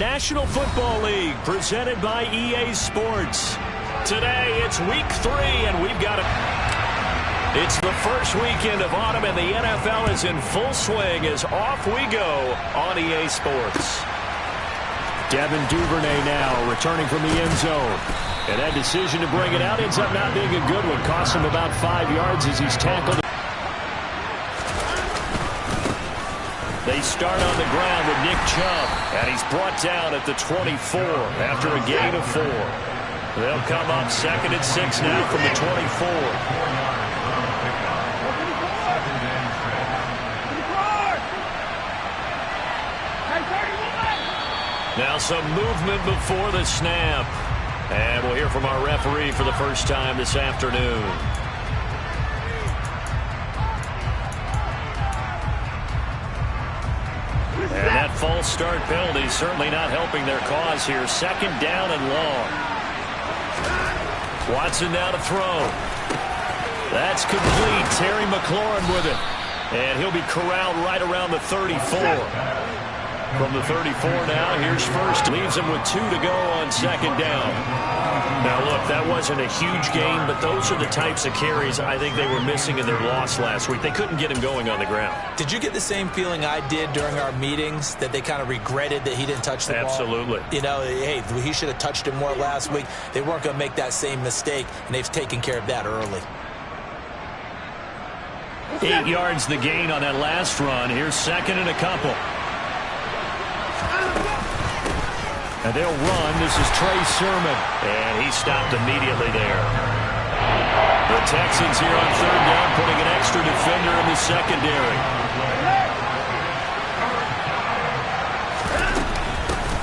National Football League, presented by EA Sports. Today, it's week 3, and we've got It's the first weekend of autumn, and the NFL is in full swing as off we go on EA Sports. Devin Duvernay now returning from the end zone. And that decision to bring it out ends up not being a good one. Cost him about 5 yards as he's tackled. They start on the ground with Nick Chubb, and he's brought down at the 24 after a gain of 4. They'll come up 2nd and 6 now from the 24. Now some movement before the snap. And we'll hear from our referee for the first time this afternoon. And that false start penalty is certainly not helping their cause here. 2nd down and long. Watson now to throw. That's complete. Terry McLaurin with it. And he'll be corralled right around the 34. From the 34 now, here's first. Leaves him with 2 to go on 2nd down. Now, look, that wasn't a huge gain, but those are the types of carries I think they were missing in their loss last week. They couldn't get him going on the ground. Did you get the same feeling I did during our meetings, that they kind of regretted that he didn't touch the ball? Absolutely. You know, hey, he should have touched it more last week. They weren't going to make that same mistake, and they've taken care of that early. 8 yards the gain on that last run. Here's 2nd and a couple. And they'll run. This is Trey Sermon. And he stopped immediately there. The Texans here on 3rd down, putting an extra defender in the secondary.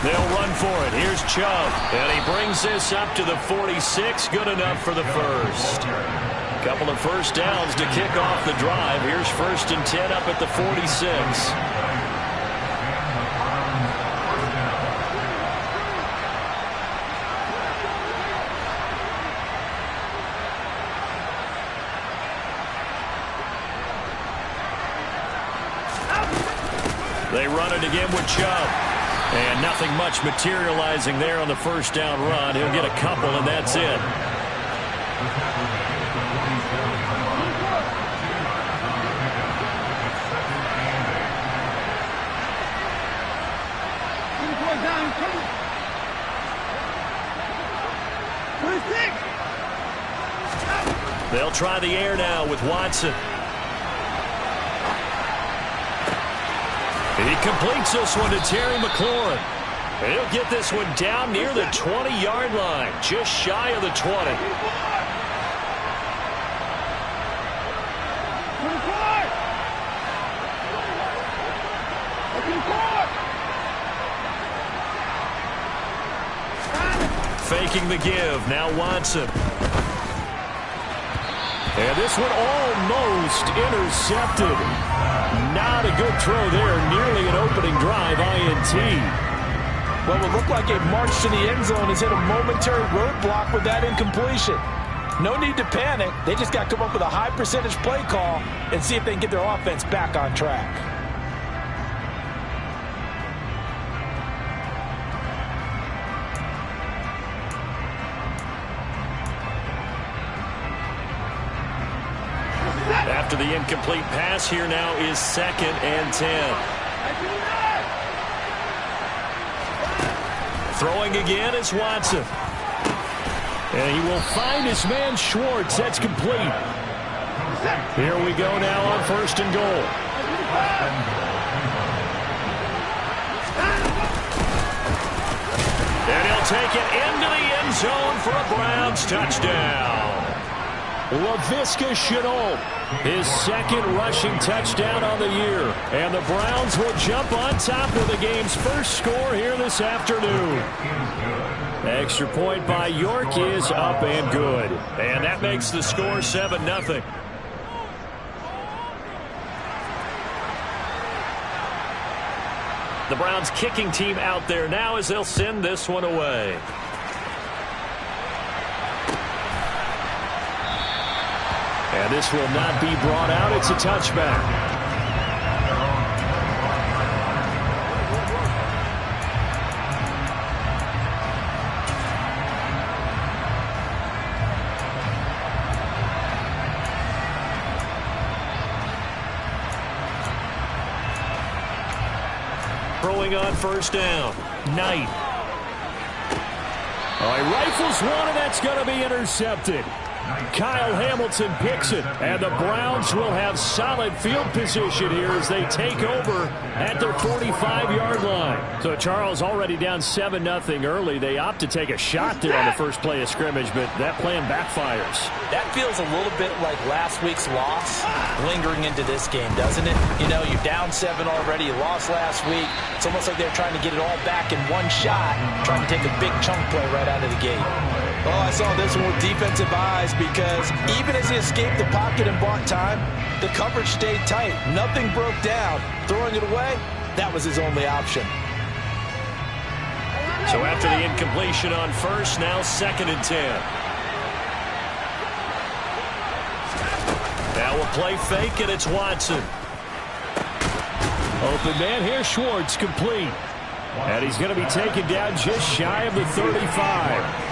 They'll run for it. Here's Chubb. And he brings this up to the 46. Good enough for the first. Couple of first downs to kick off the drive. Here's 1st and 10 up at the 46. They run it again with Chubb. And nothing much materializing there on the first down run. He'll get a couple, and that's it. They'll try the air now with Watson. He completes this one to Terry McLaurin. And he'll get this one down near the 20-yard line, just shy of the 20. Faking the give, now Watson. And this one almost intercepted. Not a good throw there. Nearly an opening drive INT. Well, it looked like a march to the end zone has hit a momentary roadblock with that incompletion. No need to panic. They just got to come up with a high percentage play call and see if they can get their offense back on track. After the incomplete pass, here now is 2nd and 10. Throwing again is Watson. And he will find his man Schwartz. That's complete. Here we go now on 1st and goal. And he'll take it into the end zone for a Browns touchdown. Laviska Shenault, his 2nd rushing touchdown on the year. And the Browns will jump on top with the game's first score here this afternoon. Extra point by York is up and good. And that makes the score 7-0. The Browns kicking team out there now as they'll send this one away. And this will not be brought out. It's a touchback. throwing on first down. Knight. Oh, he rifles one, and that's going to be intercepted. Kyle Hamilton picks it, and the Browns will have solid field position here as they take over at their 45-yard line. So Charles already down 7-0 early. They opt to take a shot there on the first play of scrimmage, but that plan backfires. That feels a little bit like last week's loss lingering into this game, doesn't it? You know, you're down 7 already. You lost last week. It's almost like they're trying to get it all back in one shot, trying to take a big chunk play right out of the gate. Oh, I saw this one with defensive eyes because even as he escaped the pocket and bought time, the coverage stayed tight. Nothing broke down. Throwing it away, that was his only option. So after the incompletion on first, now 2nd and 10. Now we'll play fake, and it's Watson. Open man here, Schwartz, complete. And he's going to be taken down just shy of the 35.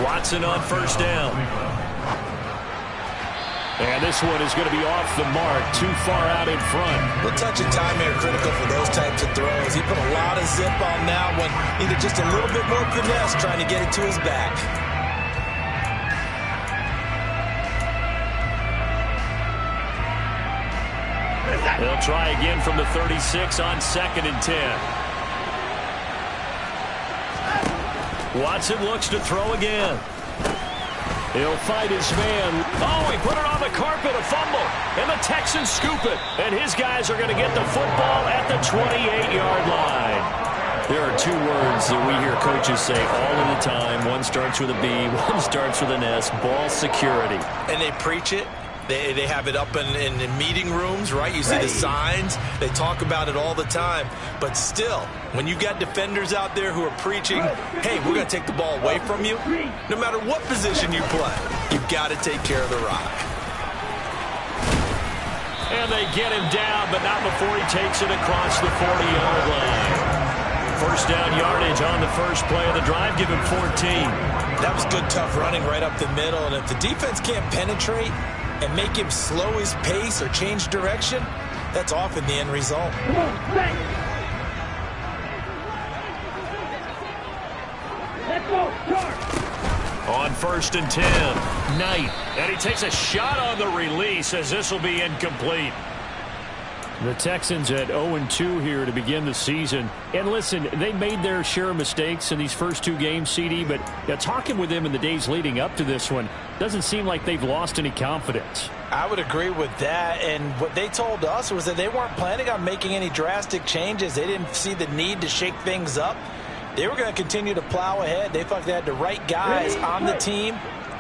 Watson on first down. And this one is going to be off the mark, too far out in front. The touch and time here critical for those types of throws. He put a lot of zip on that one. Needed just a little bit more finesse trying to get it to his back. They'll try again from the 36 on 2nd and 10. Watson looks to throw again. He'll fight his man. Oh, he put it on the carpet, a fumble. And the Texans scoop it. And his guys are going to get the football at the 28-yard line. There are two words that we hear coaches say all of the time. One starts with a B, one starts with an S, ball security. And they preach it. They have it up in meeting rooms, right? You see the signs. They talk about it all the time. But still, when you got defenders out there who are preaching, hey, we're going to take the ball away from you, no matter what position you play, you've got to take care of the rock. And they get him down, but not before he takes it across the 40-yard line. First down yardage on the first play of the drive. Give him 14. That was good, tough running right up the middle. And if the defense can't penetrate and make him slow his pace or change direction, that's often the end result. On 1st and 10, Knight. And he takes a shot on the release as this will be incomplete. The Texans at 0-2 here to begin the season. And listen, they made their share of mistakes in these first two games, CD, but talking with them in the days leading up to this one, doesn't seem like they've lost any confidence. I would agree with that, and what they told us was that they weren't planning on making any drastic changes. They didn't see the need to shake things up. They were going to continue to plow ahead. They felt they had the right guys on the team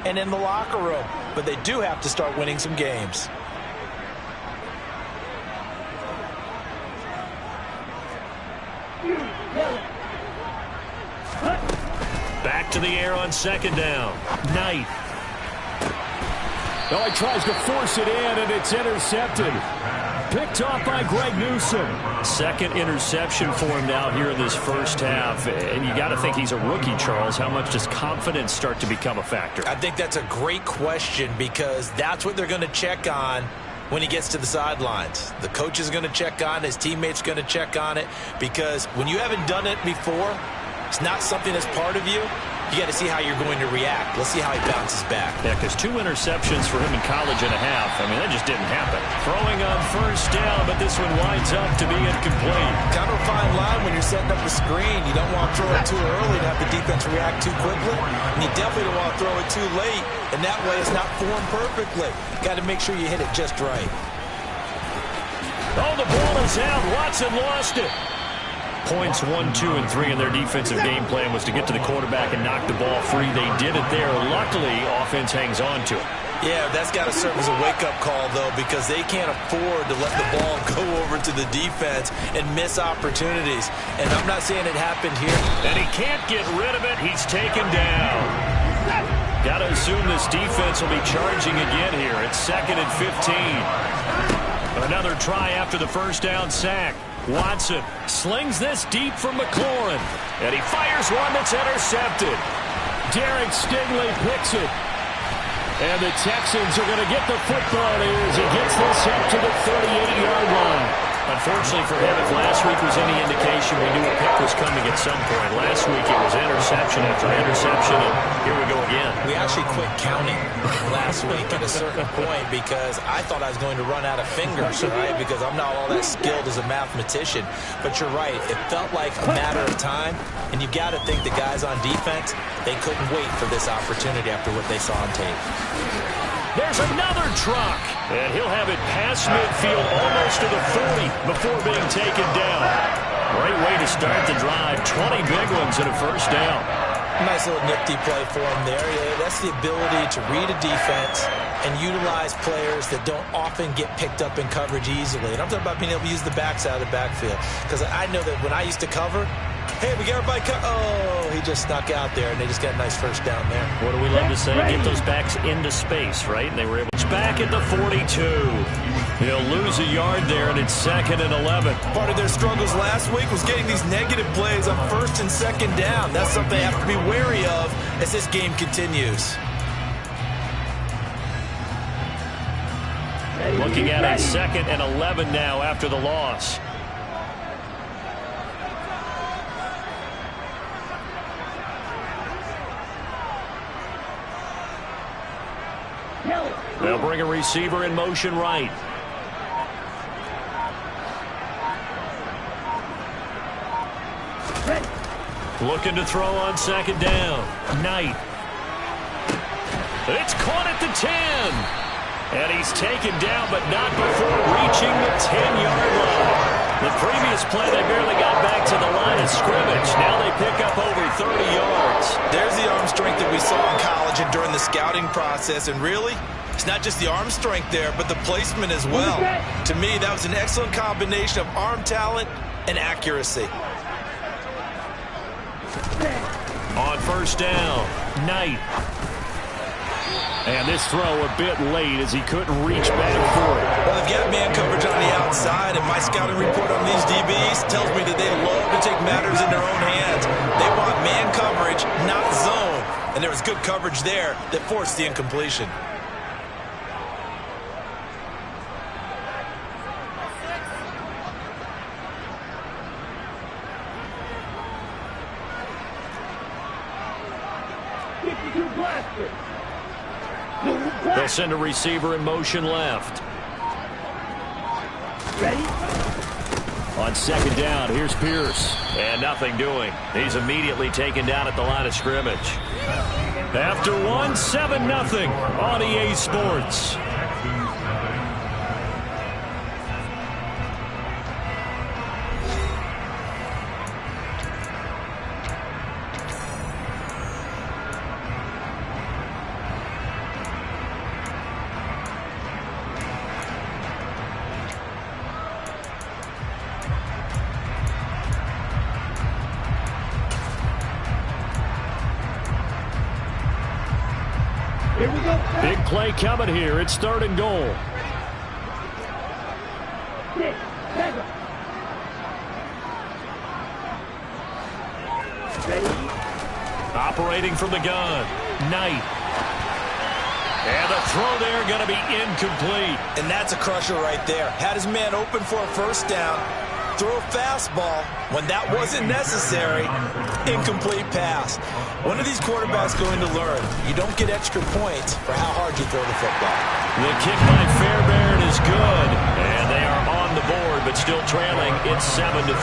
and in the locker room, but they do have to start winning some games. Back to the air on 2nd down. Knight. Oh, he tries to force it in, and it's intercepted. Picked off by Greg Newsome. 2nd interception for him now here in this first half. And you got to think he's a rookie, Charles. How much does confidence start to become a factor? I think that's a great question because that's what they're going to check on when he gets to the sidelines. The coach is going to check on it. His teammates going to check on it because when you haven't done it before, it's not something that's part of you. You got to see how you're going to react. Let's see how he bounces back. Yeah, because 2 interceptions for him in college and a half. I mean, that just didn't happen. Throwing on first down, but this one winds up to be incomplete. Kind of a fine line when you're setting up a screen. You don't want to throw it too early to have the defense react too quickly. And you definitely don't want to throw it too late. And that way it's not formed perfectly. Got to make sure you hit it just right. Oh, the ball is out. Watson lost it. Points 1, 2, and 3 in their defensive game plan was to get to the quarterback and knock the ball free. They did it there. Luckily, offense hangs on to it. Yeah, that's got to serve as a wake-up call, though, because they can't afford to let the ball go over to the defense and miss opportunities. And I'm not saying it happened here. And he can't get rid of it. He's taken down. Got to assume this defense will be charging again here. It's 2nd and 15. Another try after the first down sack. Watson slings this deep from McLaurin. And he fires one that's intercepted. Derek Stingley picks it. And the Texans are going to get the football as he gets this up to the 38-yard line. Unfortunately for him, if last week was any indication, we knew a pick was coming at some point. Last week it was interception after interception, and here we go again. We actually quit counting last week at a certain point because I thought I was going to run out of fingers, right? Because I'm not all that skilled as a mathematician. But you're right. It felt like a matter of time, and you've got to think the guys on defense, they couldn't wait for this opportunity after what they saw on tape. There's another truck, and he'll have it past midfield almost to the 40 before being taken down. Great way to start the drive. 20 big ones and a first down. Nice little nifty play for him there. Yeah, that's the ability to read a defense and utilize players that don't often get picked up in coverage easily. And I'm talking about being able to use the backside of the backfield. Because I know that when I used to cover, hey, we got everybody oh, he just snuck out there, and they just got a nice first down there. What do we love to say? Get those backs into space, right? And they were able to back at the 42. He'll lose a yard there, and it's 2nd and 11. Part of their struggles last week was getting these negative plays on 1st and 2nd down. That's something they have to be wary of as this game continues. Looking at a 2nd and 11 now after the loss. They'll bring a receiver in motion right. Looking to throw on 2nd down. Knight. It's caught at the 10. And he's taken down, but not before reaching the 10-yard line. The previous play, they barely got back to the line of scrimmage. Now they pick up over 30 yards. There's the arm strength that we saw in college and during the scouting process. And really, it's not just the arm strength there, but the placement as well. To me, that was an excellent combination of arm talent and accuracy. On 1st down, Knight. And this throw a bit late as he couldn't reach back for it. Well, they've got man coverage on the outside, and my scouting report on these DBs tells me that they love to take matters in their own hands. They want man coverage, not zone. And there was good coverage there that forced the incompletion. They'll send a receiver in motion left. Ready? On 2nd down, here's Pierce. And nothing doing. He's immediately taken down at the line of scrimmage. After 1, 7-0 on EA Sports. Here we go. Big play coming here. It's 3rd and goal. 6, 7. Ready? Operating from the gun. Knight. And the throw there going to be incomplete. And that's a crusher right there. Had his man open for a 1st down. Throw a fastball when that wasn't necessary. Incomplete pass. When are these quarterbacks going to learn? You don't get extra points for how hard you throw the football. The kick by Fairbairn is good. And they are on the board, but still trailing. It's 7-3.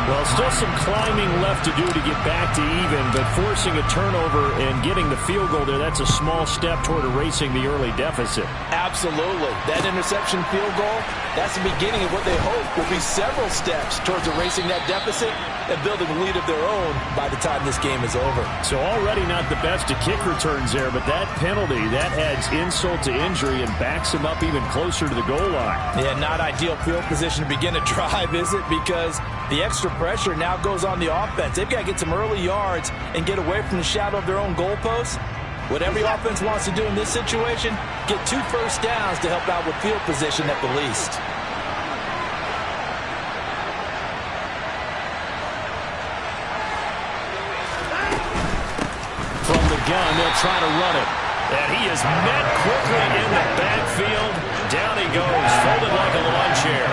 Well, still some climbing left to do to get back to even, but forcing a turnover and getting the field goal there, that's a small step toward erasing the early deficit. Absolutely. That interception field goal, that's the beginning of what they hope will be several steps towards erasing that deficit and building a lead of their own by the time this game is over. So already not the best of kick returns there, but that penalty, that adds insult to injury and backs him up even closer to the goal line. Yeah, not ideal field position to begin a drive, is it? Because the extra pressure now goes on the offense. They've got to get some early yards and get away from the shadow of their own goalposts. What every offense wants to do in this situation, get 2 first downs to help out with field position at the least. From the gun, they'll try to run it. And he is met quickly in the backfield. Down he goes, folded like a lawn chair.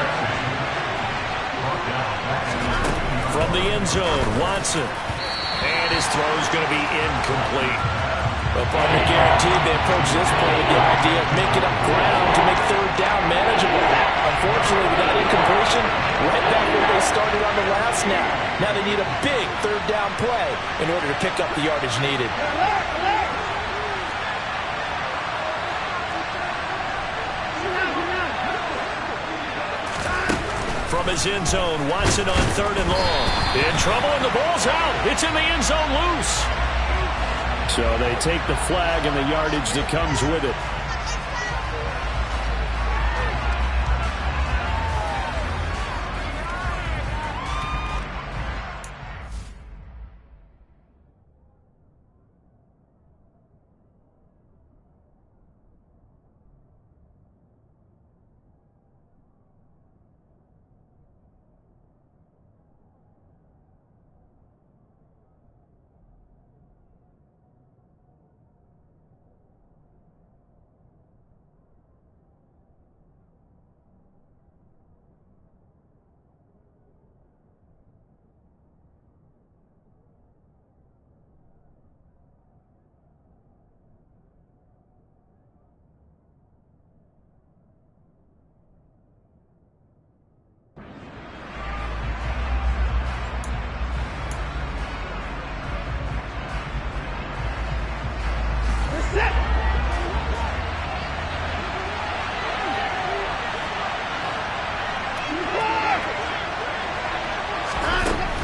end zone. Watson. And his throw is going to be incomplete. Well, partner, guaranteed they approach this play with the idea of making up ground to make third down manageable. Unfortunately, with that incompletion, right back where they started on the last snap. Now they need a big third down play in order to pick up the yardage needed. From his end zone, Watson on 3rd and long. In trouble, and the ball's out. It's in the end zone loose. So they take the flag and the yardage that comes with it.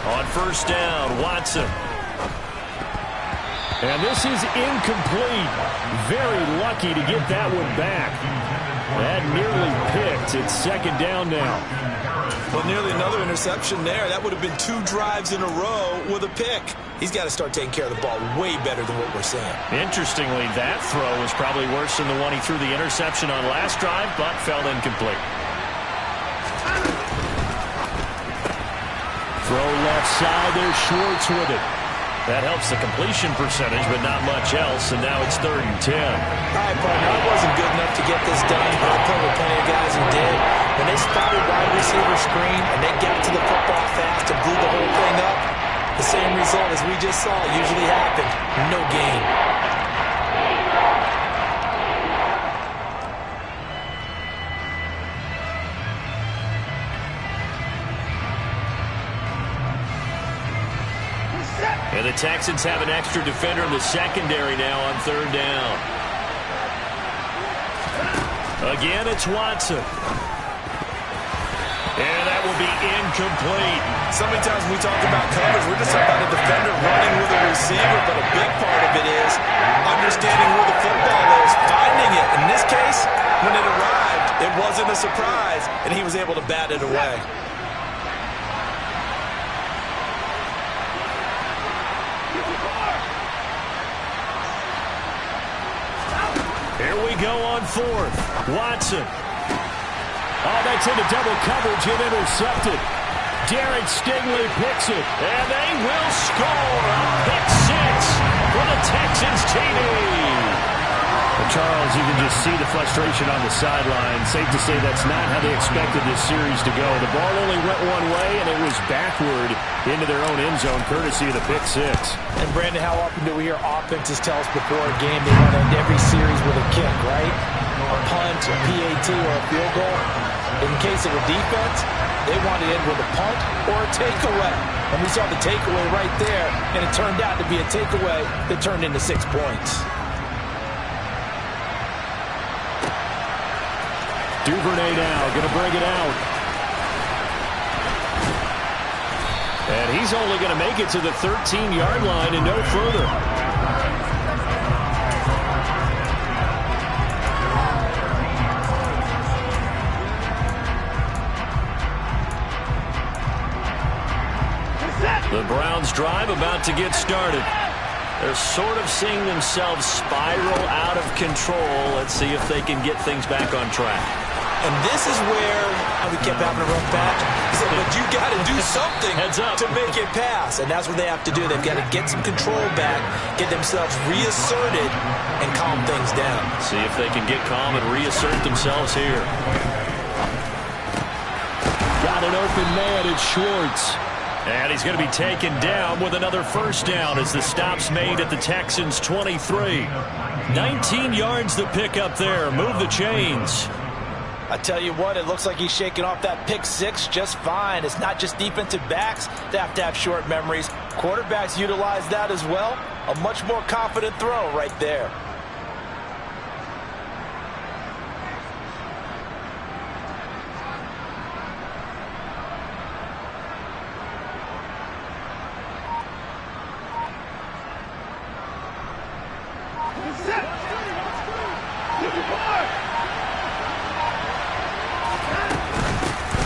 On 1st down, Watson. And this is incomplete. Very lucky to get that one back. That nearly picked. It's 2nd down now. Well, nearly another interception there. That would have been 2 drives in a row with a pick. He's got to start taking care of the ball way better than what we're seeing. Interestingly, that throw was probably worse than the one he threw the interception on last drive, but fell incomplete. Throw left side, there's Schwartz with it. That helps the completion percentage, but not much else, and now it's 3rd and 10. All right, partner, I wasn't good enough to get this done, but I played with plenty of guys who did. When they spotted wide receiver screen and they got to the football fast and blew the whole thing up, the same result as we just saw usually happened. No gain. And the Texans have an extra defender in the secondary now on 3rd down. Again, it's Watson. And that will be incomplete. So many times when we talk about coverage, we're just talking about a defender running with a receiver, but a big part of it is understanding where the football is, finding it. In this case, when it arrived, it wasn't a surprise, and he was able to bat it away. Here we go on 4th. Watson. Oh, that's into double coverage and intercepted. Derek Stingley picks it, and they will score a pick 6 for the Texans TD. Well, Charles, you can just see the frustration on the sideline. Safe to say that's not how they expected this series to go. The ball only went one way, and it was backward into their own end zone, courtesy of the pick 6. And, Brandon, how often do we hear offenses tell us before a game they want to end every series with a kick, right? A punt, a PAT, or a field goal. In case of a defense, they want to end with a punt or a takeaway. And we saw the takeaway right there, and it turned out to be a takeaway that turned into 6 points. Duvernay now going to bring it out. And he's only going to make it to the 13-yard line and no further. The Browns drive about to get started. They're sort of seeing themselves spiral out of control. Let's see if they can get things back on track. And this is where we kept having to run back. He said, but you got to do something to make it pass. And that's what they have to do. They've got to get some control back, get themselves reasserted, and calm things down. See if they can get calm and reassert themselves here. Got an open man, it's Schwartz. And he's going to be taken down with another first down as the stop's made at the Texans' 23. 19 yards to pick up there. Move the chains. I tell you what, it looks like he's shaking off that pick six just fine. It's not just defensive backs that have to have short memories. Quarterbacks utilize that as well. A much more confident throw right there.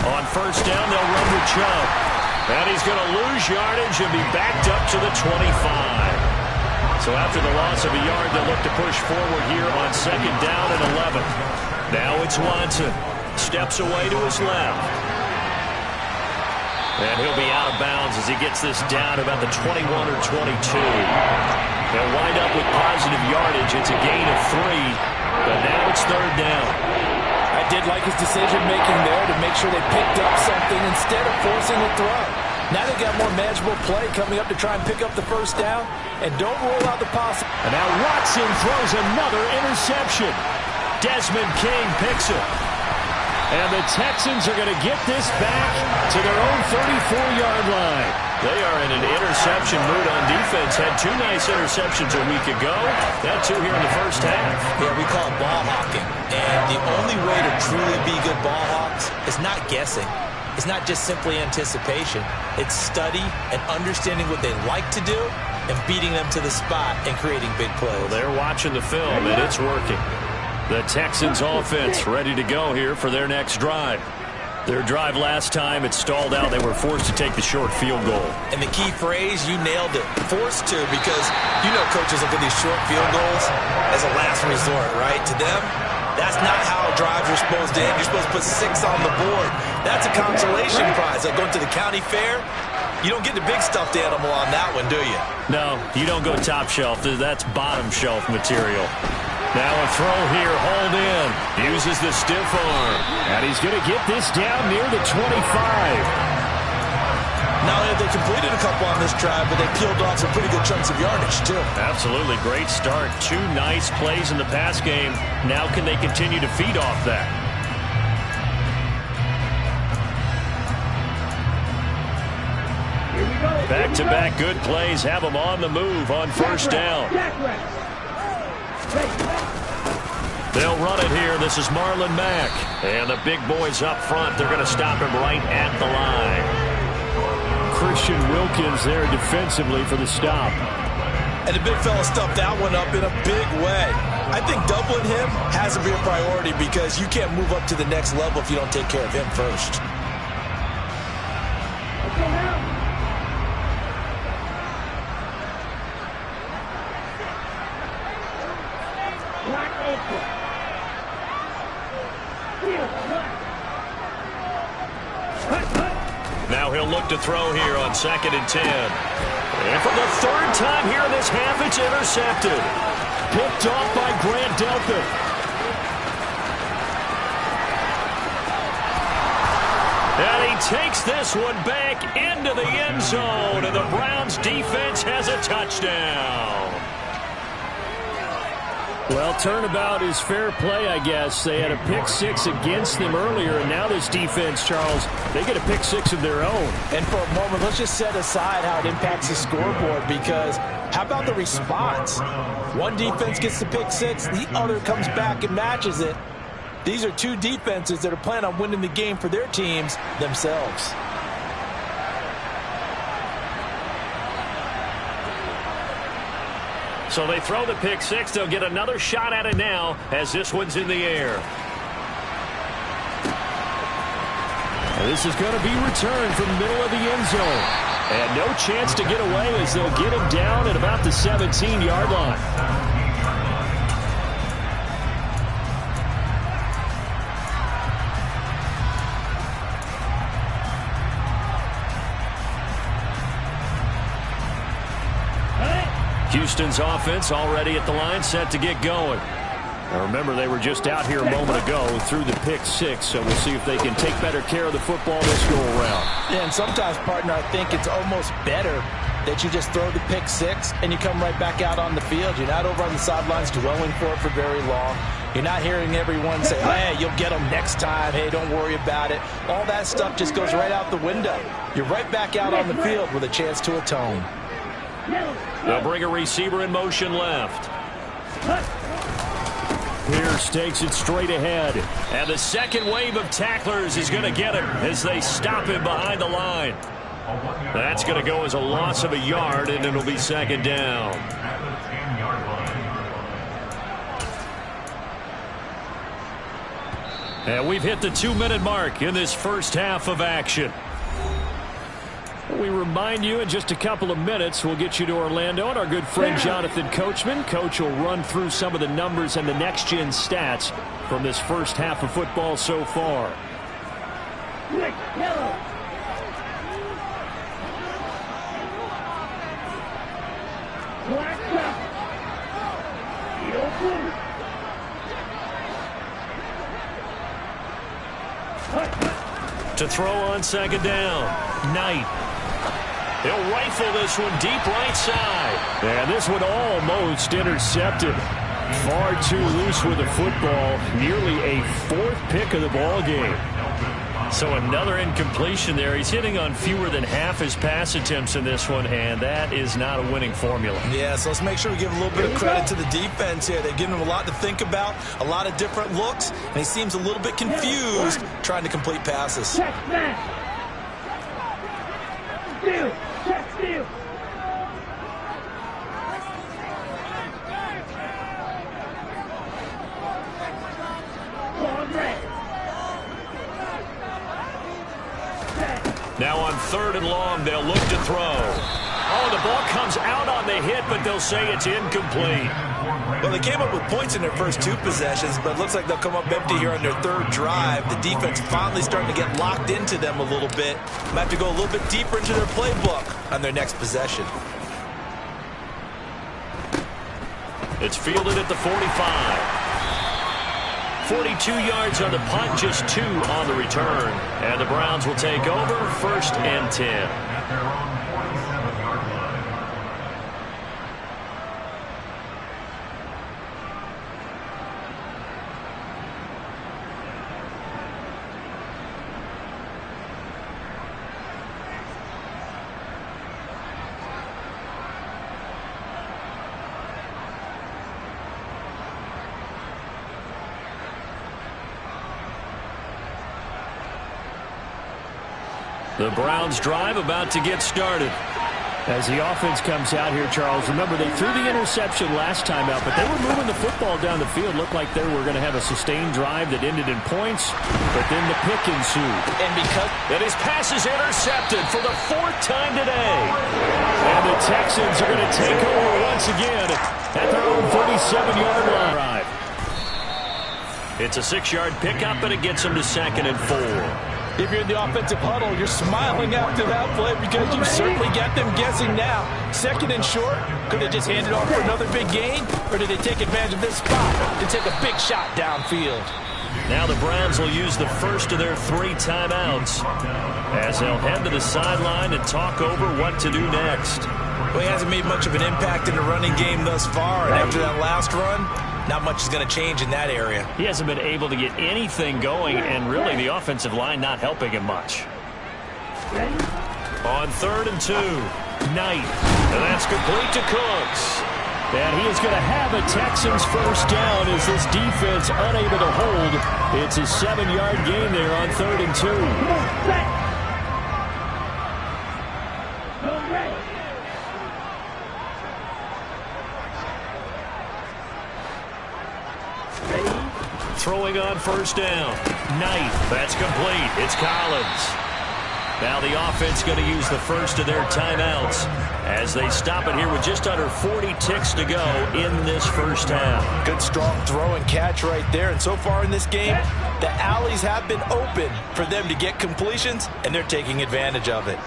On first down, they'll run with Chubb. And he's going to lose yardage and be backed up to the 25. So after the loss of a yard, they'll look to push forward here on second down and 11. Now it's Watson. Steps away to his left. And he'll be out of bounds as he gets this down about the 21 or 22. They'll wind up with positive yardage. It's a gain of 3. But now it's third down. I did like his decision-making there to make sure they picked up something instead of forcing a throw. Now they got more manageable play coming up to try and pick up the first down. And don't rule out the possibility. And now Watson throws another interception. Desmond King picks it. And the Texans are going to get this back to their own 34-yard line. They are in an interception mood on defense. Had 2 nice interceptions a week ago. Got 2 here in the first half. Yeah, we call it ball hawking. And the only way to truly be good ball hawks is not guessing. It's not just simply anticipation. It's study and understanding what they like to do and beating them to the spot and creating big plays. Well, they're watching the film, and it's working. The Texans offense ready to go here for their next drive. Their drive last time, it stalled out. They were forced to take the short field goal. And the key phrase, you nailed it. Forced to, because you know coaches look at these short field goals as a last resort, right? To them, that's not how drives are supposed to end. You're supposed to put 6 on the board. That's a consolation prize. Like going to the county fair, you don't get the big stuffed animal on that one, do you? No, you don't go top shelf. That's bottom shelf material. Now a throw here, hauled in. Uses the stiff arm. And he's going to get this down near the 25. Not only have they completed a couple on this drive, but they peeled off some pretty good chunks of yardage, too. Absolutely. Great start. 2 nice plays in the pass game. Now can they continue to feed off that? Back-to-back good plays have them on the move on first down. They'll run it here. This is Marlon Mack. And the big boys up front, they're going to stop him right at the line. Christian Wilkins there defensively for the stop. And the big fella stuffed that one up in a big way. I think doubling him has to be a priority because you can't move up to the next level if you don't take care of him first. Now he'll look to throw here on 2nd and 10. And for the 3rd time here in this half, it's intercepted. Picked off by Grant Delpit. And he takes this one back into the end zone, and the Browns defense has a touchdown. Well, turnabout is fair play, I guess. They had a pick 6 against them earlier, and now this defense, Charles, they get a pick 6 of their own. And for a moment, let's just set aside how it impacts the scoreboard, because how about the response? One defense gets the pick 6, the other comes back and matches it. These are 2 defenses that are planning on winning the game for their teams themselves. So they throw the pick 6. They'll get another shot at it now as this one's in the air. And this is going to be returned from the middle of the end zone. And no chance to get away as they'll get him down at about the 17-yard line. Houston's offense already at the line, set to get going. Now remember, they were just out here a moment ago through the pick six, so we'll see if they can take better care of the football this go-around. Yeah, and sometimes, partner, I think it's almost better that you just throw the pick six and you come right back out on the field. You're not over on the sidelines dwelling for it for very long. You're not hearing everyone say, hey, you'll get them next time. Hey, don't worry about it. All that stuff just goes right out the window. You're right back out on the field with a chance to atone. They'll bring a receiver in motion left. Pierce takes it straight ahead. And the second wave of tacklers is going to get him as they stop him behind the line. That's going to go as a loss of a yard, and it'll be second down. And we've hit the 2-minute mark in this first half of action. We remind you in just a couple of minutes we'll get you to Orlando and our good friend Jonathan Coachman. Coach will run through some of the numbers and the next-gen stats from this first half of football so far. To throw on second down, Knight. He'll rifle this one deep right side. And this one almost intercepted. Far too loose with the football. Nearly a fourth pick of the ball game. So another incompletion there. He's hitting on fewer than half his pass attempts in this one, and that is not a winning formula. Yeah, so let's make sure we give a little bit of credit to the defense here. They've given him a lot to think about, a lot of different looks, and he seems a little bit confused trying to complete passes. Check smash. Steal. Check steal. Now on third and long, they'll look to throw. Oh, the ball comes out on the hit, but they'll say it's incomplete. Well, they came up with points in their first two possessions, but it looks like they'll come up empty here on their third drive. The defense finally starting to get locked into them a little bit. Might have to go a little bit deeper into their playbook on their next possession. It's fielded at the 45. 42 yards on the punt, just 2 on the return. And the Browns will take over, first and 10. The Browns drive about to get started. As the offense comes out here, Charles, remember they threw the interception last time out, but they were moving the football down the field. Looked like they were going to have a sustained drive that ended in points, but then the pick ensued. And because his pass is intercepted for the 4th time today. And the Texans are going to take over once again at their own 37-yard line. It's a 6-yard pickup, and it gets them to 2nd and 4. if you're in the offensive huddle, you're smiling after that play because you certainly got them guessing now. 2nd and short, could they just hand it off for another big gain, or did they take advantage of this spot to take a big shot downfield? Now the Browns will use the first of their 3 timeouts as they'll head to the sideline and talk over what to do next. Well, he hasn't made much of an impact in the running game thus far, and after that last run, not much is going to change in that area. He hasn't been able to get anything going, and really the offensive line not helping him much. On 3rd and 2, Knight, and that's complete to Cooks. And he is going to have a Texans first down as this defense unable to hold. It's a 7-yard gain there on 3rd and 2. Throwing on first down. Knight, that's complete. It's Collins. Now the offense going to use the first of their timeouts as they stop it here with just under 40 ticks to go in this first half. Good strong throw and catch right there. And so far in this game, the alleys have been open for them to get completions, and they're taking advantage of it.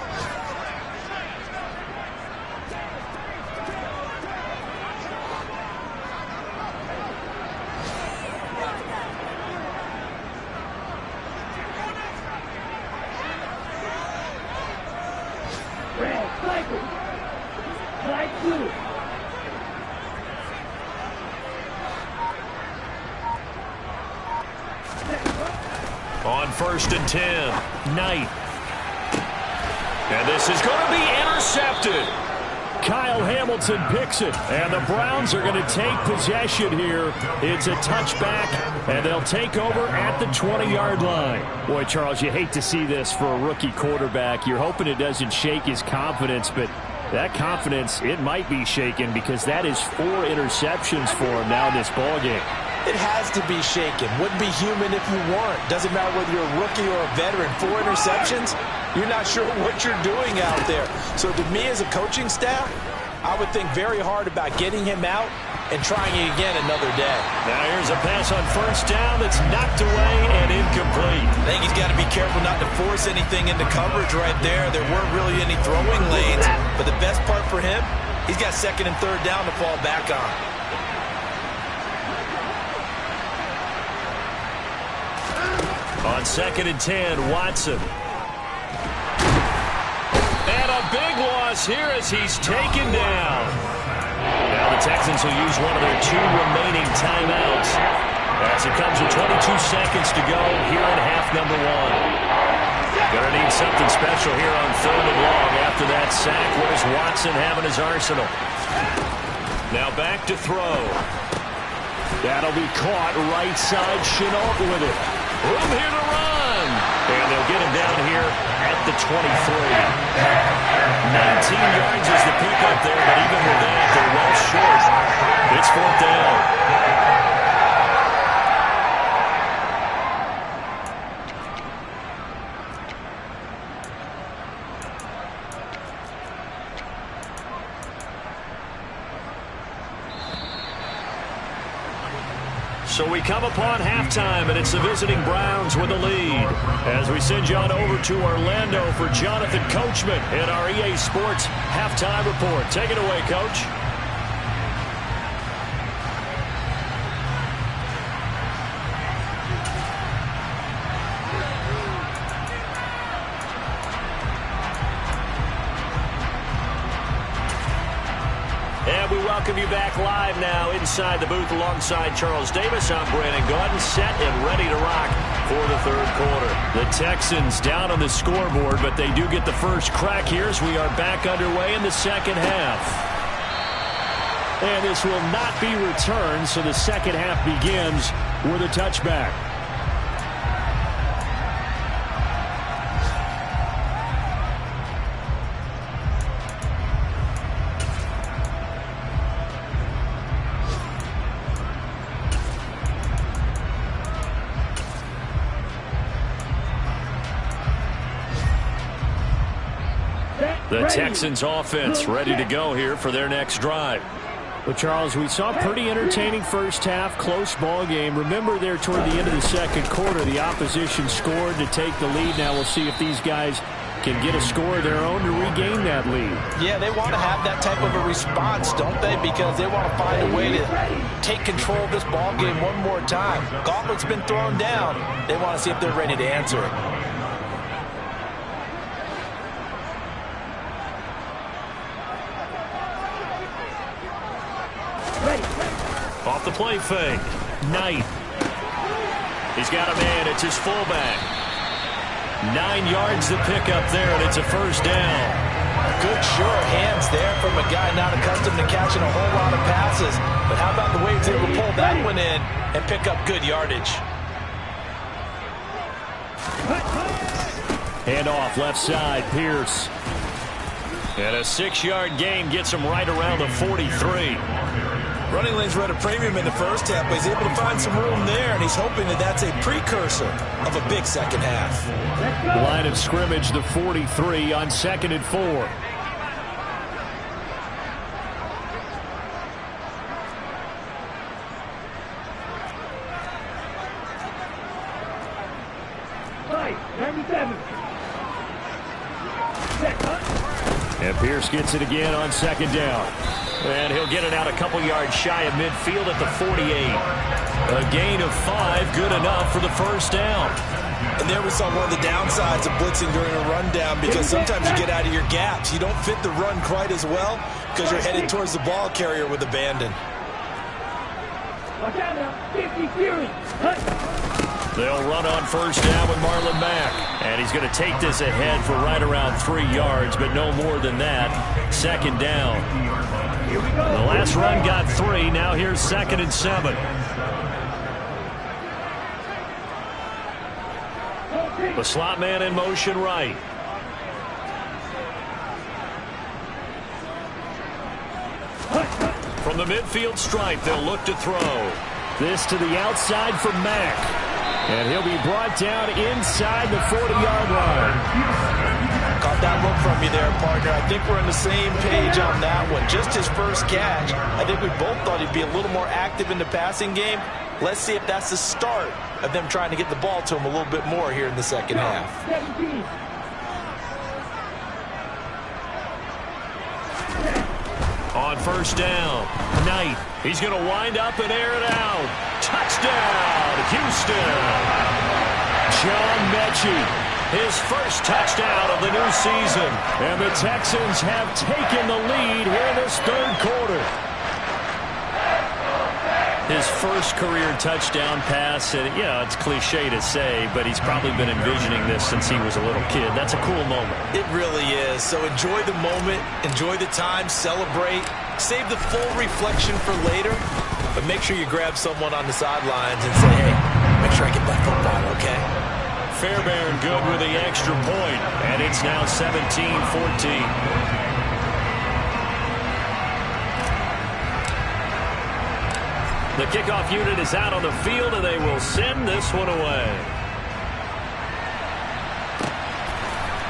On 1st and 10, Knight. And this is going to be intercepted. Kyle Hamilton picks it, and the Browns are going to take possession here. It's a touchback, and they'll take over at the 20-yard line. Boy, Charles, you hate to see this for a rookie quarterback. You're hoping it doesn't shake his confidence, but that confidence, it might be shaken because that is 4 interceptions for him now in this ballgame. It has to be shaken. Wouldn't be human if you weren't. Doesn't matter whether you're a rookie or a veteran. 4 interceptions, you're not sure what you're doing out there. So to me as a coaching staff, I would think very hard about getting him out and trying it again another day. Now here's a pass on 1st down that's knocked away and incomplete. I think he's got to be careful not to force anything into coverage right there. There weren't really any throwing lanes. But the best part for him, he's got 2nd and 3rd down to fall back on. On 2nd and 10, Watson. And a big loss here as he's taken down. Now the Texans will use one of their 2 remaining timeouts as it comes with 22 seconds to go here in half number 1. Gonna need something special here on 3rd and long after that sack. What does Watson have in his arsenal? Now back to throw. That'll be caught right side. Chenault with it. Room here to run. And they'll get him down here at the 23. 19 yards is the pickup there, but even with that, they're well short. It's 4th down. So we come upon halftime, and it's the visiting Browns with the lead. As we send you on over to Orlando for Jonathan Coachman in our EA Sports Halftime Report. Take it away, Coach. And we welcome you back live now inside the booth alongside Charles Davis. I'm Brandon Gaudin, set and ready to rock for the 3rd quarter. The Texans down on the scoreboard, but they do get the first crack here as we are back underway in the 2nd half. And this will not be returned, so the 2nd half begins with a touchback. The Texans offense ready to go here for their next drive. Well, Charles, we saw a pretty entertaining first half, close ball game. Remember there toward the end of the 2nd quarter, the opposition scored to take the lead. Now we'll see if these guys can get a score of their own to regain that lead. Yeah, they want to have that type of a response, don't they? Because they want to find a way to take control of this ball game one more time. Gauntlet's been thrown down. They want to see if they're ready to answer it. Off the play fake. Knight. He's got a man. It's his fullback. 9 yards to pick up there, and it's a 1st down. Good, sure hands there from a guy not accustomed to catching a whole lot of passes. But how about the way he's able to pull that one in and pick up good yardage? Hand off left side, Pierce. And a 6-yard gain gets him right around the 43. Running lanes were at a premium in the first half, but he's able to find some room there, and he's hoping that that's a precursor of a big 2nd half. Line of scrimmage, the 43 on 2nd and 4. And Pierce gets it again on 2nd down. And he'll get it out a couple yards shy of midfield at the 48. A gain of 5, good enough for the 1st down. And there we saw one of the downsides of blitzing during a rundown, because sometimes you get out of your gaps. You don't fit the run quite as well because you're headed towards the ball carrier with abandon. Watch out now. 50 Fury. They'll run on first down with Marlon Mack. And he's going to take this ahead for right around 3 yards, but no more than that. Second down. The last run got 3. Now here's 2nd and 7. The slot man in motion right. From the midfield stripe, they'll look to throw. This to the outside for Mack. And he'll be brought down inside the 40-yard line. Caught that look from you there, partner. I think we're on the same page on that one. Just his first catch. I think we both thought he'd be a little more active in the passing game. Let's see if that's the start of them trying to get the ball to him a little bit more here in the second half. On first down, Knight. He's going to wind up and air it out. Touchdown, Houston. John Mechie, his first touchdown of the new season. And the Texans have taken the lead here in this third quarter. His first career touchdown pass, and it's cliche to say, but he's probably been envisioning this since he was a little kid. That's a cool moment. It really is. So enjoy the moment, enjoy the time, celebrate, save the full reflection for later, but make sure you grab someone on the sidelines and say, hey, make sure I get that football, okay? Fairbairn good with the extra point, and it's now 17-14. The kickoff unit is out on the field, and they will send this one away.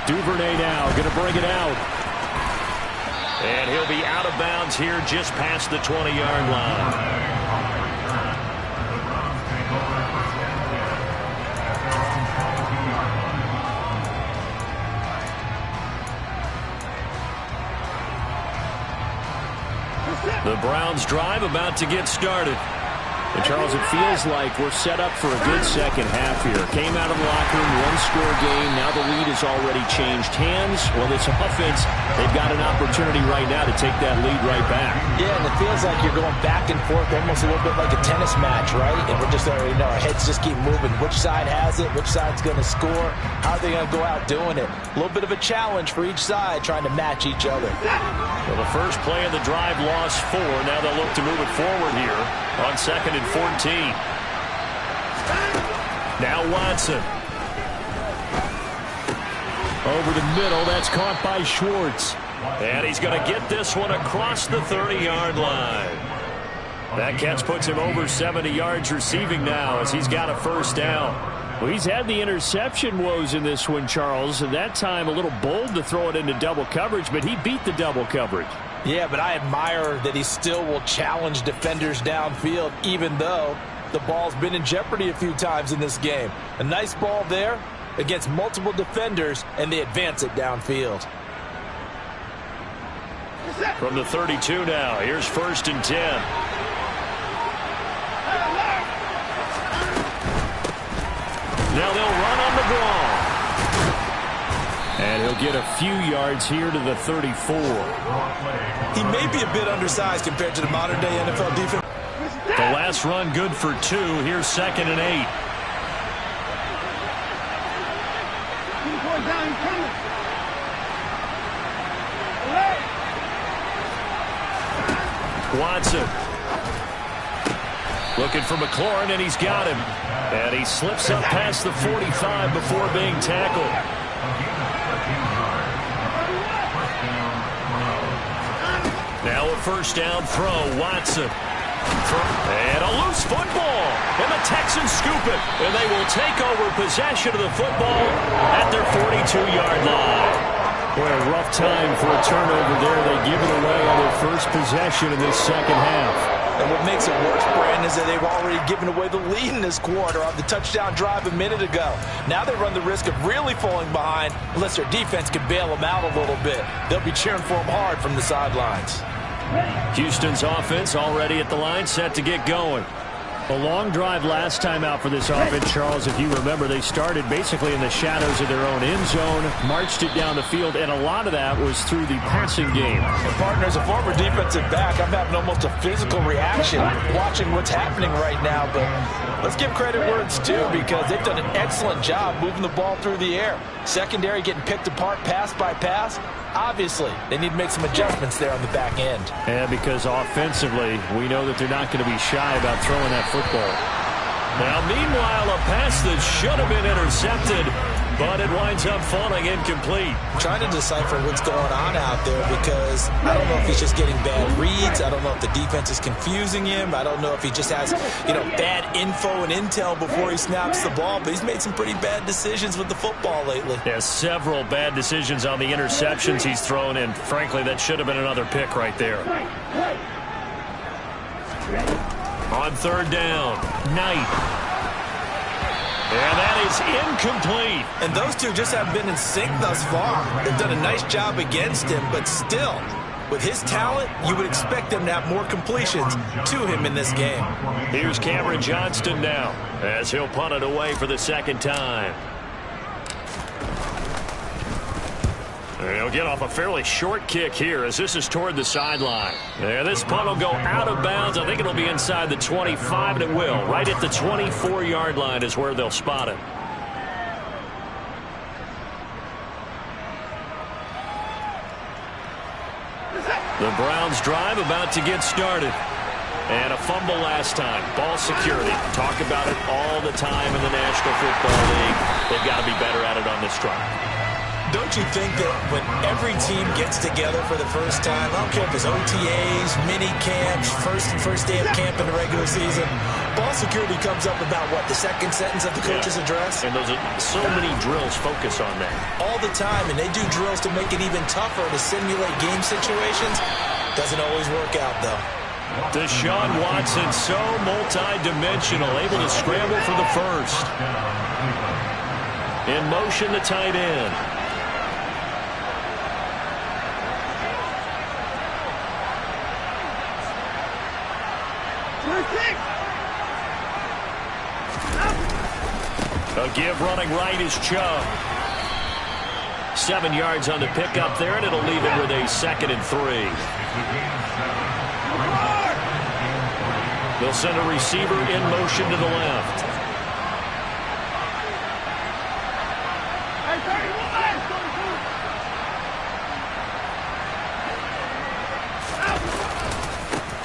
Duvernay now going to bring it out. And he'll be out of bounds here just past the 20-yard line. The Browns drive about to get started. And Charles, it feels like we're set up for a good second half here. Came out of the locker room, one-score game. Now the lead has already changed hands. Well, this offense, they've got an opportunity right now to take that lead right back. Yeah, and it feels like you're going back and forth almost a little bit like a tennis match, right? And we're just already know our heads just keep moving. Which side has it? Which side's going to score? How are they going to go out doing it? A little bit of a challenge for each side trying to match each other. Well, the first play of the drive lost 4. Now they'll look to move it forward here on 2nd and 14. Now Watson. Over the middle. That's caught by Schwartz. And he's going to get this one across the 30-yard line. That catch puts him over 70 yards receiving now as he's got a first down. Well, he's had the interception woes in this one, Charles, and that time a little bold to throw it into double coverage, but he beat the double coverage. Yeah, but I admire that he still will challenge defenders downfield, even though the ball's been in jeopardy a few times in this game. A nice ball there against multiple defenders, and they advance it downfield. From the 32 now, here's 1st and 10. Now they'll run on the ball. And he'll get a few yards here to the 34. He may be a bit undersized compared to the modern-day NFL defense. The last run good for 2. Here's 2nd and 8. Watson. Looking for McLaurin, and he's got him. And he slips up past the 45 before being tackled. Now a first down throw, Watson. And a loose football. And the Texans scoop it. And they will take over possession of the football at their 42-yard line. Boy, a rough time for a turnover there. They give it away on their first possession in this second half. And what makes it worse, Brandon, is that they've already given away the lead in this quarter on the touchdown drive a minute ago. Now they run the risk of really falling behind unless their defense can bail them out a little bit. They'll be cheering for them hard from the sidelines. Houston's offense already at the line, set to get going. A long drive last time out for this offense, Charles. If you remember, they started basically in the shadows of their own end zone, marched it down the field, and a lot of that was through the passing game. And partner, as a former defensive back, I'm having almost a physical reaction watching what's happening right now. But Let's give credit where it's due because they've done an excellent job moving the ball through the air. Secondary getting picked apart pass by pass. Obviously, they need to make some adjustments there on the back end. Yeah, because offensively, we know that they're not going to be shy about throwing that football. Now, meanwhile, a pass that should have been intercepted, but it winds up falling incomplete. Trying to decipher what's going on out there because I don't know if he's just getting bad reads. I don't know if the defense is confusing him. I don't know if he just has, bad info and intel before he snaps the ball. But he's made some pretty bad decisions with the football lately. Yeah, several bad decisions on the interceptions he's thrown, and frankly, that should have been another pick right there. On third down, Knight. And that is incomplete. And those two just haven't been in sync thus far. They've done a nice job against him, but still, with his talent, you would expect them to have more completions to him in this game. Here's Cameron Johnston now, as he'll punt it away for the second time. He'll get off a fairly short kick here as this is toward the sideline. Yeah, this punt will go out of bounds. I think it'll be inside the 25, and it will. Right at the 24-yard line is where they'll spot it. The Browns drive about to get started. And a fumble last time. Ball security. Talk about it all the time in the National Football League. They've got to be better at it on this drive. Don't you think that when every team gets together for the first time, I don't care if it's OTAs, mini camps, first day of camp in the regular season, ball security comes up about what, the second sentence of the coach's address? And those are so many drills focus on that. All the time, and they do drills to make it even tougher to simulate game situations. Doesn't always work out, though. Deshaun Watson, so multi-dimensional, able to scramble for the first. In motion, the tight end. A give running right is Chubb. 7 yards on the pickup there, and it'll leave it with a 2nd and 3. They'll send a receiver in motion to the left.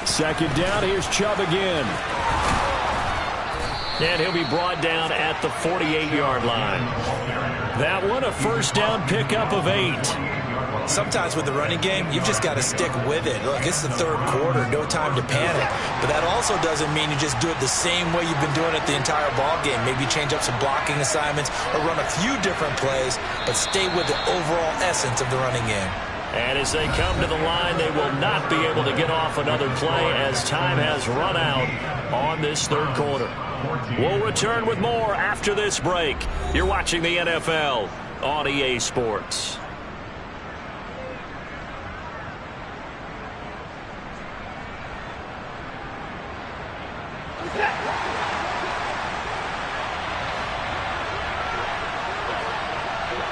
Second down, here's Chubb again. And he'll be brought down at the 48-yard line. That one, a first down pickup of 8. Sometimes with the running game, you've just got to stick with it. Look, it's the third quarter, no time to panic. But that also doesn't mean you just do it the same way you've been doing it the entire ball game. Maybe change up some blocking assignments or run a few different plays, but stay with the overall essence of the running game. And as they come to the line, they will not be able to get off another play as time has run out on this third quarter. We'll return with more after this break. You're watching the NFL on EA Sports.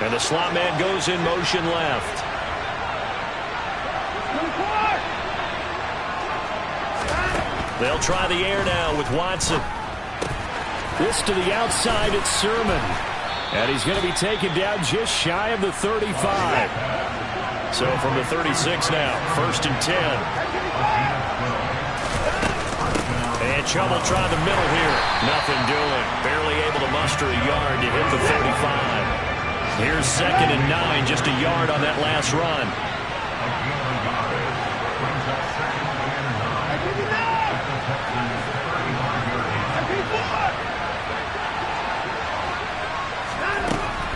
And the slot man goes in motion left. They'll try the air now with Watson. This to the outside, it's Sermon. And he's going to be taken down just shy of the 35. So from the 36 now, 1st and 10. And Chubb will try the middle here. Nothing doing. Barely able to muster a yard to hit the 35. Here's 2nd and 9, just a yard on that last run.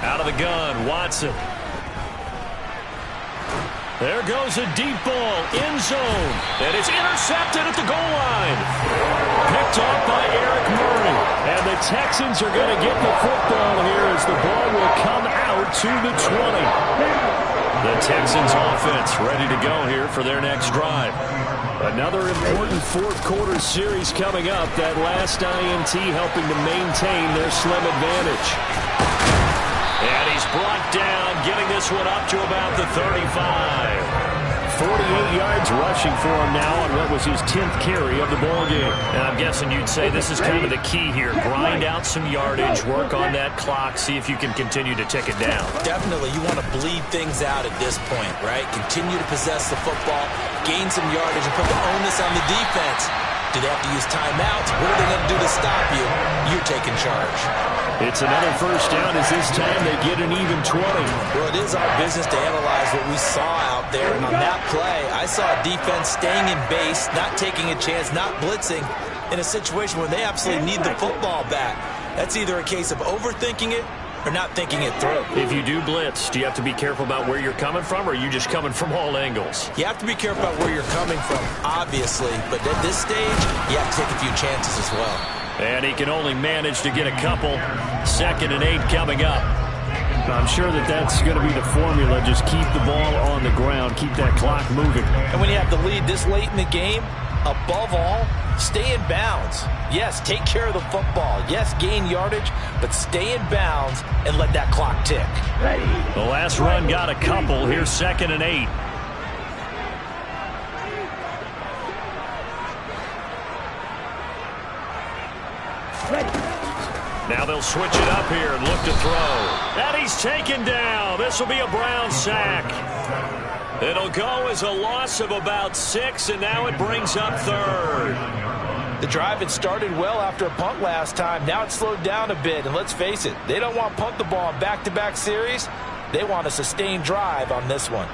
Out of the gun, Watson. There goes a deep ball, end zone, and it's intercepted at the goal line. Picked off by Eric Murray, and the Texans are going to get the football here as the ball will come out to the 20. The Texans offense ready to go here for their next drive. Another important fourth quarter series coming up. That last INT helping to maintain their slim advantage. And he's brought down, getting this one up to about the 35. 48 yards rushing for him now on what was his 10th carry of the ball game. And I'm guessing you'd say this is kind of the key here. Grind out some yardage, work on that clock, see if you can continue to tick it down. Definitely, you want to bleed things out at this point, right? Continue to possess the football, gain some yardage, and put the onus on the defense. Do they have to use timeouts? What are they going to do to stop you? You're taking charge. It's another first down as this time they get an even 20. Well, it is our business to analyze what we saw out there. And on that play, I saw a defense staying in base, not taking a chance, not blitzing in a situation where they absolutely need the football back. That's either a case of overthinking it or not thinking it through. If you do blitz, do you have to be careful about where you're coming from, or are you just coming from all angles? You have to be careful about where you're coming from, obviously. But at this stage, you have to take a few chances as well. And he can only manage to get a couple. 2nd and 8 coming up. I'm sure that's going to be the formula. Just keep the ball on the ground. Keep that clock moving. And when you have the lead this late in the game, above all, stay in bounds. Yes, take care of the football. Yes, gain yardage, but stay in bounds and let that clock tick. Ready. The last run got a couple. Here's 2nd and 8. Now they'll switch it up here and look to throw. And he's taken down. This will be a Brown sack. It'll go as a loss of about 6, and now it brings up 3rd. The drive had started well after a punt last time. Now it's slowed down a bit, and let's face it, they don't want to punt the ball in back-to-back series. They want a sustained drive on this one.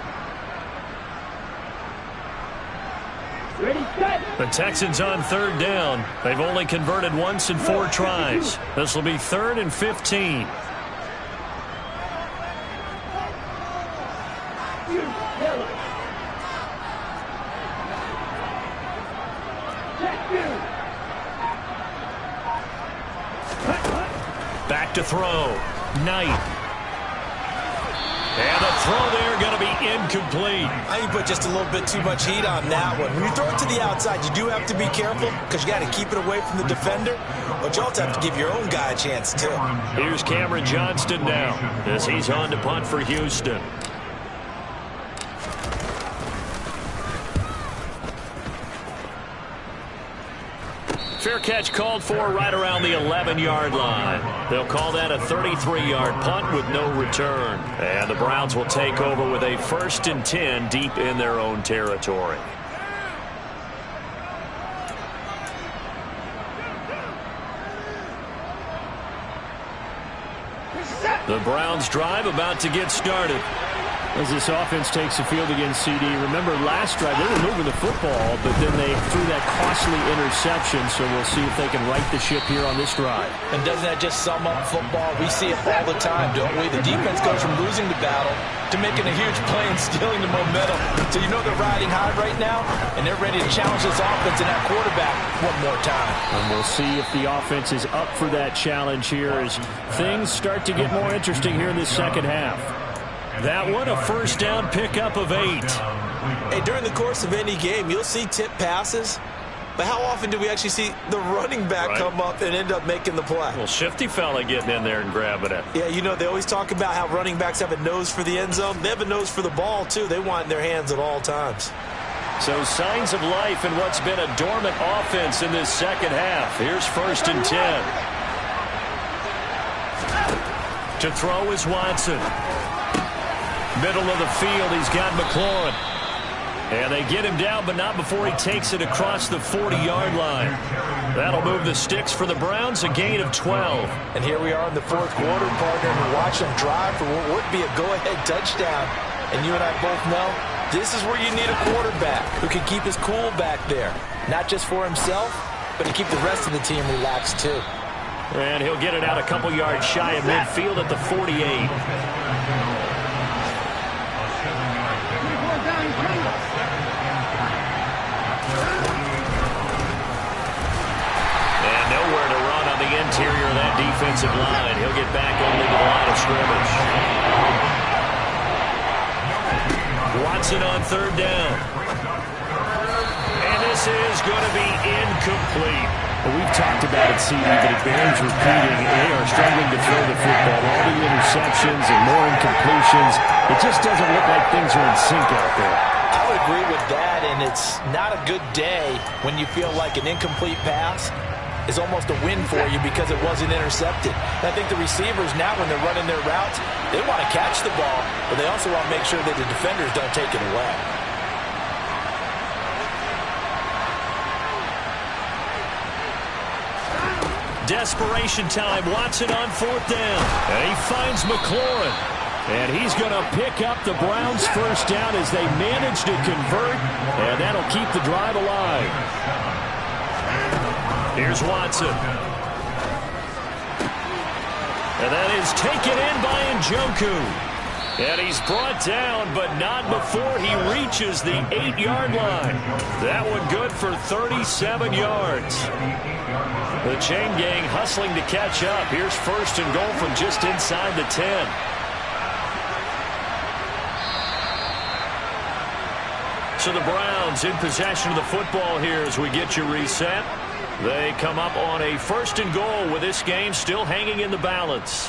Ready, set. The Texans on 3rd down. They've only converted once in 4 tries. This will be 3rd and 15. Back to throw. Knight. And the throw there going to be incomplete. I think you put just a little bit too much heat on that one. When you throw it to the outside, you do have to be careful because you got to keep it away from the defender. But you also have to give your own guy a chance, too. Here's Cameron Johnston now as he's on to punt for Houston. Fair catch called for right around the 11-yard line. They'll call that a 33-yard punt with no return. And the Browns will take over with a 1st and 10 deep in their own territory. The Browns drive about to get started. As this offense takes the field against CD, remember last drive they were moving the football, but then they threw that costly interception, so we'll see if they can right the ship here on this drive. And doesn't that just sum up football? We see it all the time, don't we? The defense goes from losing the battle to making a huge play and stealing the momentum. So you know they're riding high right now, and they're ready to challenge this offense and that quarterback one more time. And we'll see if the offense is up for that challenge here as things start to get more interesting here in this second half. That one, a first down pickup of 8. Hey, during the course of any game, you'll see tip passes, but how often do we actually see the running back come up and end up making the play? Well, shifty fella getting in there and grabbing it. Yeah, you know, they always talk about how running backs have a nose for the end zone. They have a nose for the ball, too. They want it in their hands at all times. So signs of life in what's been a dormant offense in this second half. Here's 1st and 10. To throw is Watson. Middle of the field, he's got McLaurin. And they get him down, but not before he takes it across the 40-yard line. That'll move the sticks for the Browns, a gain of 12. And here we are in the 4th quarter, partner, and watch them drive for what would be a go-ahead touchdown. And you and I both know this is where you need a quarterback who can keep his cool back there. Not just for himself, but to keep the rest of the team relaxed, too. And he'll get it out a couple yards shy of midfield at the 48. Interior of that defensive line. He'll get back only to the line of scrimmage. Watson on 3rd down. And this is going to be incomplete. Well, we've talked about it, CD, but it bears repeating. They are struggling to throw the football. All the interceptions and more incompletions. It just doesn't look like things are in sync out there. I would agree with that, and it's not a good day when you feel like an incomplete pass is almost a win for you because it wasn't intercepted. And I think the receivers now, when they're running their routes, they want to catch the ball, but they also want to make sure that the defenders don't take it away. Desperation time. Watson on 4th down. And he finds McLaurin. And he's going to pick up the Browns' first down as they manage to convert. And that'll keep the drive alive. Here's Watson. And that is taken in by Njoku. And he's brought down, but not before he reaches the 8-yard line. That one good for 37 yards. The chain gang hustling to catch up. Here's 1st and goal from just inside the 10. So the Browns in possession of the football here as we get you reset. They come up on a 1st and goal with this game still hanging in the balance.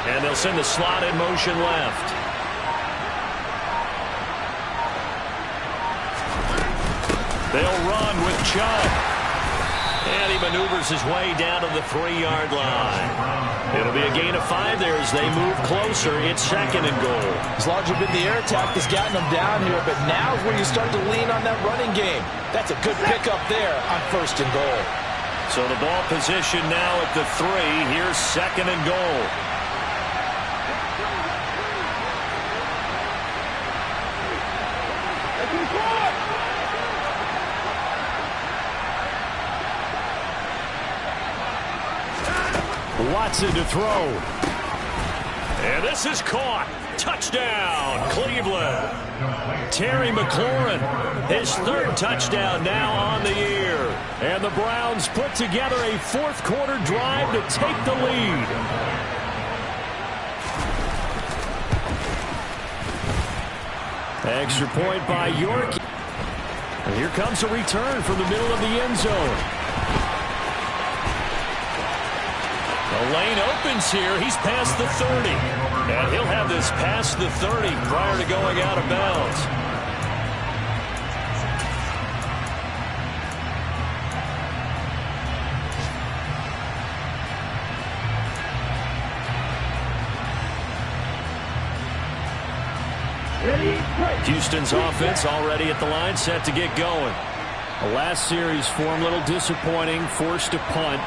And they'll send the slot in motion left. They'll run with Chubb. And he maneuvers his way down to the 3-yard line. It'll be a gain of 5 there as they move closer. It's 2nd and goal. As long as you've been the air attack that's gotten them down here, but now is where you start to lean on that running game. That's a good pickup there on 1st and goal. So the ball position now at the 3. Here's 2nd and goal. Watson to throw. And this is caught. Touchdown, Cleveland. Terry McLaurin, his 3rd touchdown now on the year. And the Browns put together a 4th quarter drive to take the lead. Extra point by York. And here comes a return from the middle of the end zone. The lane opens here. He's past the 30. And he'll have this past the 30 prior to going out of bounds. Houston's offense already at the line, set to get going. The last series form a little disappointing, forced to punt.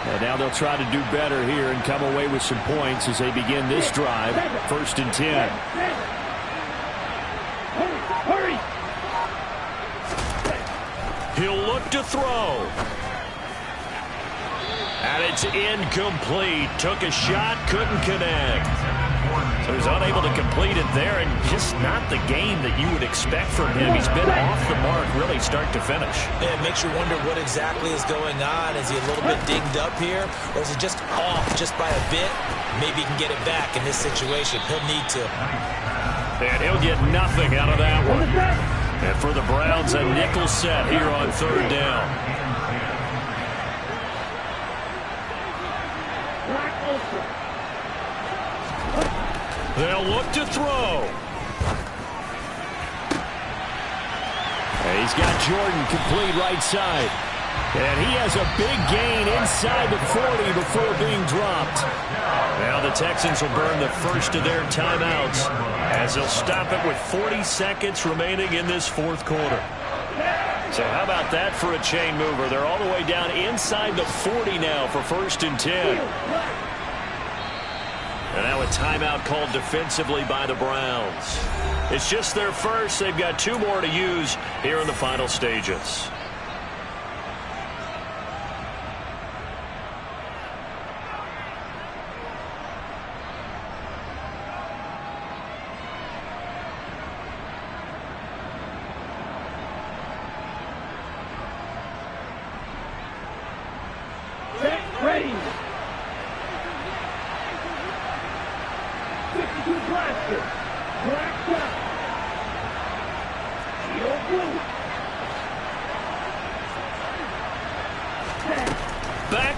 And now they'll try to do better here and come away with some points as they begin this drive. 1st and 10. Hurry! He'll look to throw. And it's incomplete. Took a shot, couldn't connect. So he's unable to complete it there, and just not the game that you would expect from him. He's been off the mark really start to finish. Yeah, it makes you wonder what exactly is going on. Is he a little bit dinged up here, or is it just off just by a bit? Maybe he can get it back in this situation. He'll need to. And he'll get nothing out of that one. And for the Browns, a nickel set here on 3rd down. They'll look to throw. And he's got Jordan complete right side. And he has a big gain inside the 40 before being dropped. Now the Texans will burn the first of their timeouts as they'll stop it with 40 seconds remaining in this 4th quarter. So how about that for a chain mover? They're all the way down inside the 40 now for 1st and 10. And now a timeout called defensively by the Browns. It's just their first. They've got 2 more to use here in the final stages.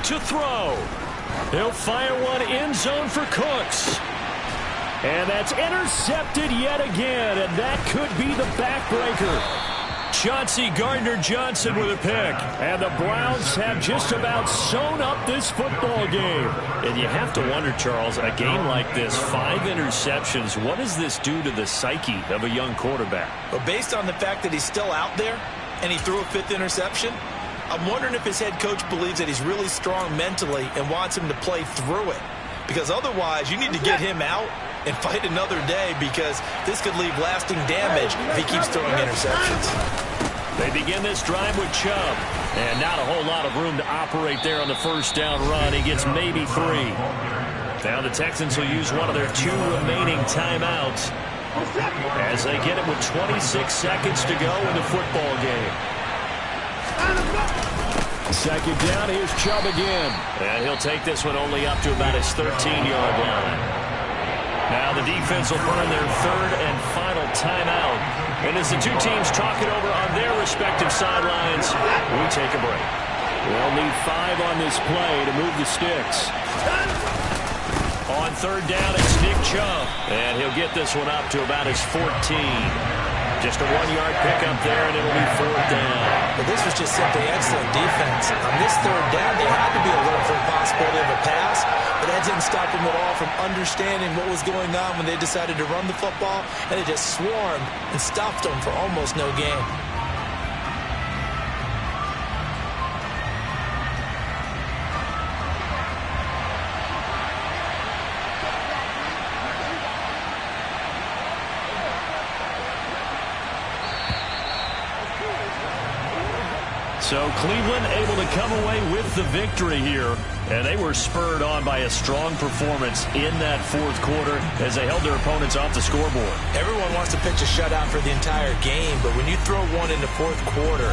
to throw. He'll fire one end zone for Cooks. And that's intercepted yet again, and that could be the backbreaker. Chauncey Gardner-Johnson with a pick. And the Browns have just about sewn up this football game. And you have to wonder, Charles, a game like this, 5 interceptions, what does this do to the psyche of a young quarterback? But based on the fact that he's still out there and he threw a 5th interception, I'm wondering if his head coach believes that he's really strong mentally and wants him to play through it. Because otherwise, you need to get him out and fight another day, because this could leave lasting damage if he keeps throwing interceptions. They begin this drive with Chubb. And not a whole lot of room to operate there on the first down run. He gets maybe 3. Now the Texans will use one of their 2 remaining timeouts as they get it with 26 seconds to go in the football game. Second down, here's Chubb again. And he'll take this one only up to about his 13-yard line. Now the defense will burn their 3rd and final timeout. And as the 2 teams talk it over on their respective sidelines, we take a break. They'll need 5 on this play to move the sticks. On 3rd down, it's Nick Chubb. And he'll get this one up to about his 14. Just a 1-yard pickup there, and it'll be 4th down. But this was just simply excellent defense. On this 3rd down, they had to be alert for the possibility of a pass, but that didn't stop them at all from understanding what was going on when they decided to run the football, and they just swarmed and stopped them for almost no gain. So Cleveland able to come away with the victory here. And they were spurred on by a strong performance in that 4th quarter as they held their opponents off the scoreboard. Everyone wants to pitch a shutout for the entire game, but when you throw one in the 4th quarter,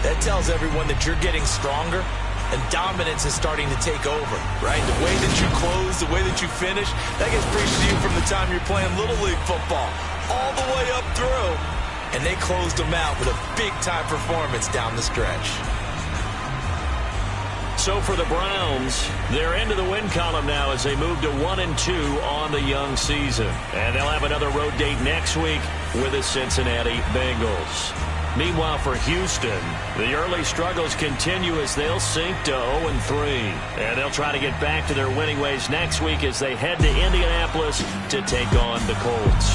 that tells everyone that you're getting stronger and dominance is starting to take over, right? The way that you close, the way that you finish, that gets preached to you from the time you're playing Little League football all the way up through. And they closed them out with a big-time performance down the stretch. So for the Browns, they're into the win column now as they move to 1-2 on the young season. And they'll have another road date next week with the Cincinnati Bengals. Meanwhile, for Houston, the early struggles continue as they'll sink to 0-3. And they'll try to get back to their winning ways next week as they head to Indianapolis to take on the Colts.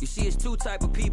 You see, it's 2 type of people.